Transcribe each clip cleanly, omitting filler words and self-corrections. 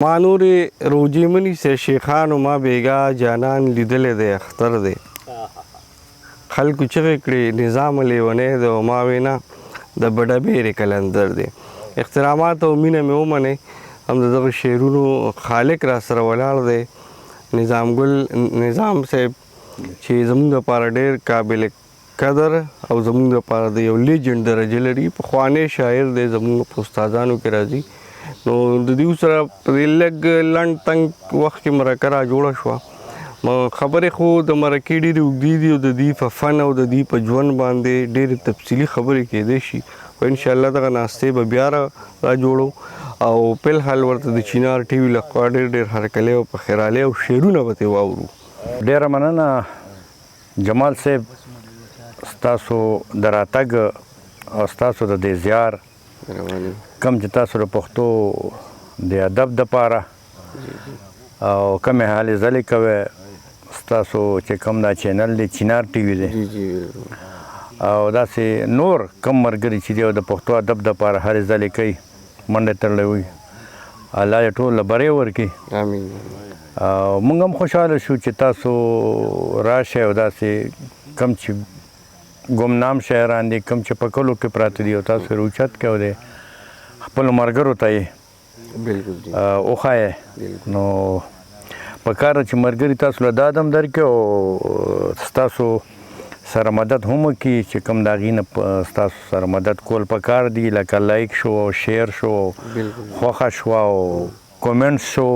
ما نورې روجې مني سه شیخانو ما بیګا جانان لیدلی دی اختر دی خلکو چغې کړې نظام لیونی دی او ما وینا د بډه بیرې کلندر دی احترامات او مینه مې ومنئ هم د دغه شعرونو خالق را سره ولاړ دی نظام صاحب چې زموږ دپاره ډېر قابل قدر او زموږ دپاره د یو لیجنډ درجه لري پخوانی شاعر دی زموږ په استادانو کې راځي نو د دوی سره په دې لږ لنډ تنګ وخت کې مرکه را جوړه شوه خبرې خو د مرکې ډېرې اوږدې دي او د دوی په فن او د دوی په ژوند باندې ډېرې تفصیلي خبرې کیدی شي خو انشاءالله دغه ناستې به بیا را جوړو او فلحال ورته د چینار ټي وي لخوا ډېر هرکلی او پخیرالی او شعرونه به ترې واورو. ډېره مننه جمال صاحب ستاسو د راتګ او ستاسو د دې زیار کم چې تاسو د پښتو د ادب دپاره او کمې هلې ځلې کوئ ستاسو چې کوم دا چینل دی چینار ټي وي دی او داسې نور کم ملګري چې دی او د پښتو ادب دپاره هرې ځلې کوي منډې تړلی وي الله یې ټول بری ورکړي امین. او موږ هم خوشحاله شو چې تاسو راشئ او داسې کم چې ګمنام شاعران دي کم چې په کلو کې پراته دي او تاسو یې اوچت کوئ دی خپلو ملګرو ته یې وښایئ نو پکار ده چې ملګري تاسو له دا دم درکړي او ستاسو سره مدد هم وکړي چې کوم د هغې نه ستاسو سره مدد کول پکار دي لکه لایک شو او شیر شو خوښه شوه او کومنټ شو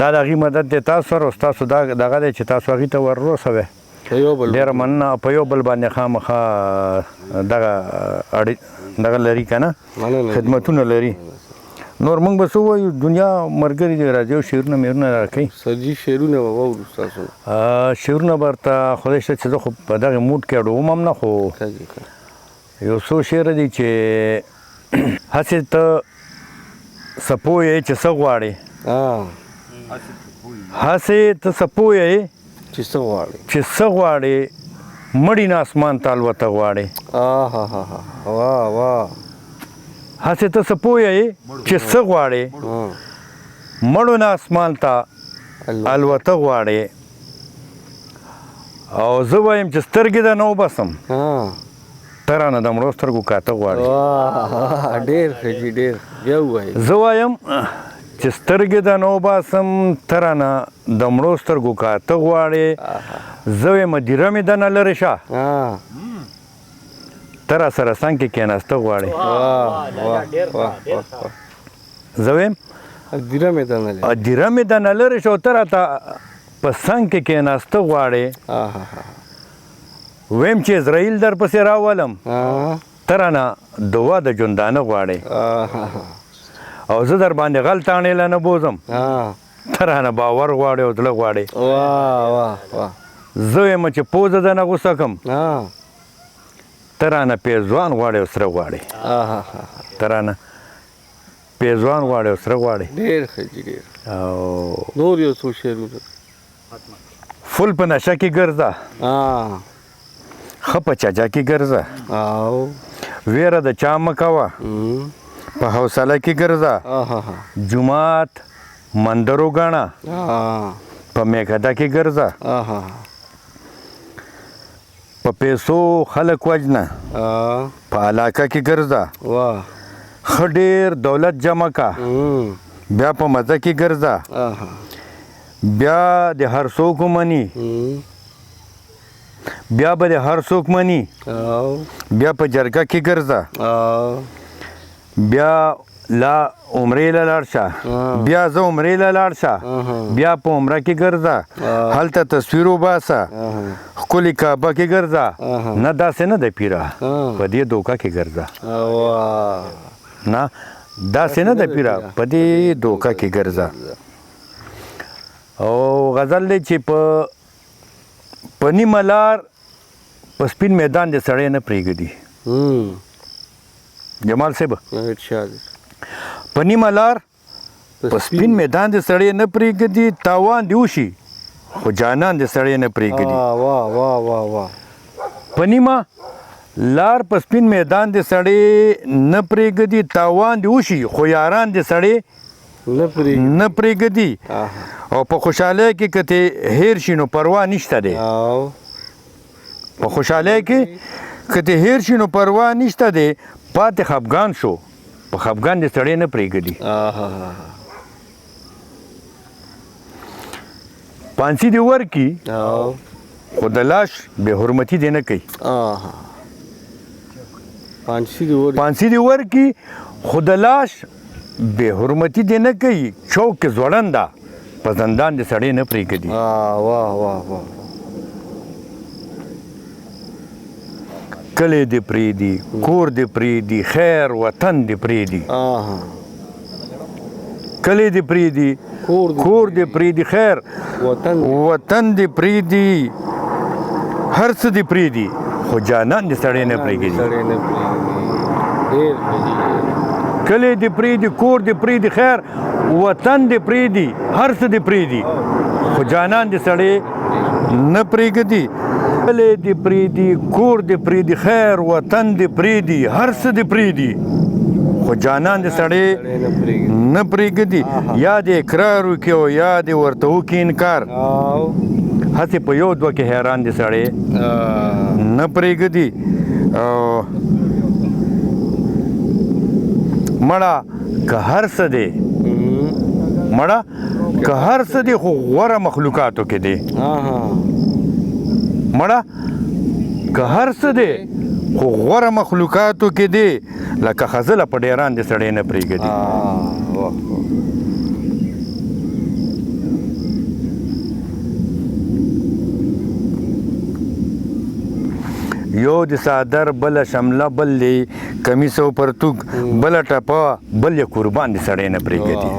دا د هغې مدد دی تاسو سره او ستاسو دغه دی چې تاسو هغې ته ور رسوئ ډېره مننه په یو بل باندې خامخا دغه لري که نه خدمتونه لري نور موږ به څه ووایو دنیا ملګري دي راځي او شعرونه مېرونه راکوي سرجي شعرونه به واورو ستاسو شعرونه به ورته خدای شته چې زه خو په دغې موډ کې اډوم هم نه خو یو څو شعره دي چې هسې ته څه پوهیې چې څه غواړې هسې ته څه پوهیې چې څه غواړې مړی نه اسمان ته الوته غواړې هسې ته څه پوهیې چې څه غواړې مړو نه اسمان ته الوته غواړې او زه وایم چې سترګې د نه وباسم ته رانه د مړو سترګو کاته غواړې ډېر ښه جي ډېر بیا ووایي زه وایم چې سترګې د نه وباسم ته رانه د مړو سترګو کاته غواړې زه وایم دیره مې دنه لرې شه ته را سره څنګ کې کېناسته غواړې زه وایم دیره مې دنه لرې شه او ته راته په څنګ کې کېناسته غواړې ویم چې اسرائیل در پسې راولم ته رانه دعا د ژوندانه غواړې او زه در باندې غل تاڼې له نه بوزم ته رانه باور غواړې او زړه غواړې زه وایم چې پوزه د نه غوسه کړم ته رانه پیزوان غواړې او سره غواړې ته رانه پیزوان غواړې او سره غواړې ډېر ښه جي ډېر او نور یو څو شعرونه فل په نشه کې ګرځه ښه په چجا کې ګرځه ویره د چا مه کوه په حوصله کې ګرځه جومات مندرو ګڼه په میکده کې ګرځه په پیسو خلک وجنه په علاقه کې ګرځه ښه ډېر دولت جمع کا بیا په مزه کې ګرځه بیا د هر څوک مني بیا به د هر څوک مني بیا په جرګه کې ګرځه بیا لا عمرې له لاړ شه بیا زه عمرې له لاړ شه بیا په عمره کې ګرځه هلته تصویر وباسه ښکلې کعبه کې ګرځه نه داسې نه ده پیره په دې دوکه کې ګرځه نه داسې نه ده پیره په دې دوکه کې ګرځه او غزل دی چې په نیمه لار په سپین میدان د سړی نه پرېږدي جمال صاحب په نیمه لار په سپین میدان د سړی نه پرېږدي تاوان دې وشي خو جانان د سړی نه پرېږدي په نیمه لار په سپین میدان د سړی نه پرېږدي تاوان دې وشي خو یاران د سړی نه پرې نه پرېږدي او په خوشحالۍ کې که ته هیر شي نو پروا نشته دی او په خوشحالۍ کې که ته هیر شي نو پروا نشته دی پاتې خفګان شو په خفګان دې سړی نه پرېږدي پانسي دې ورکي او خو د لاش بې حرمتي دې نه کوي پانسي دې ورکي خو د لاش بې حرمتي دې نه کوي چوک کې ځوړنده په زندان دې سړی نه پرېږدي واه واه واه کلی دې پرېږدي کور دې پرېږدي خیر وطن دې پرېږدي کلی دې پرېږدي کور دې پرېږدي خیر وطن دې پرېږدي هر څه دې پرېږدي خو جانان دې سړی نه پرېږدي کلی دې پرېږدي کور دې پرېږدي خیر وطن دې پرېږدي هر څه دې پرېږدي خو جانان دې سړی نه پرېږدي کلی دې پرېږدي کور دې پرېږدي خیر وطن دې پرېږدي هر څه دې پرېږدي خو جانان دې سړی نه پرېږدي یا دې اقرار وکړي او یا دې ورته وکړي انکار هسې په یو دوه کې حیران دې سړی نه پرېږدي مړه که هر څه دی مړه که هر څه دی خو غوره مخلوقاتو کې دی مړه که هر څه دی خو غوره مخلوقاتو کې دی لکه خزله په ډیران دې سړی نه پرېږدي یو د صادر بله شمله بل دی کمیس او پرتوګ بله ټپه بل یې قربان دې سړی نه پرېږدي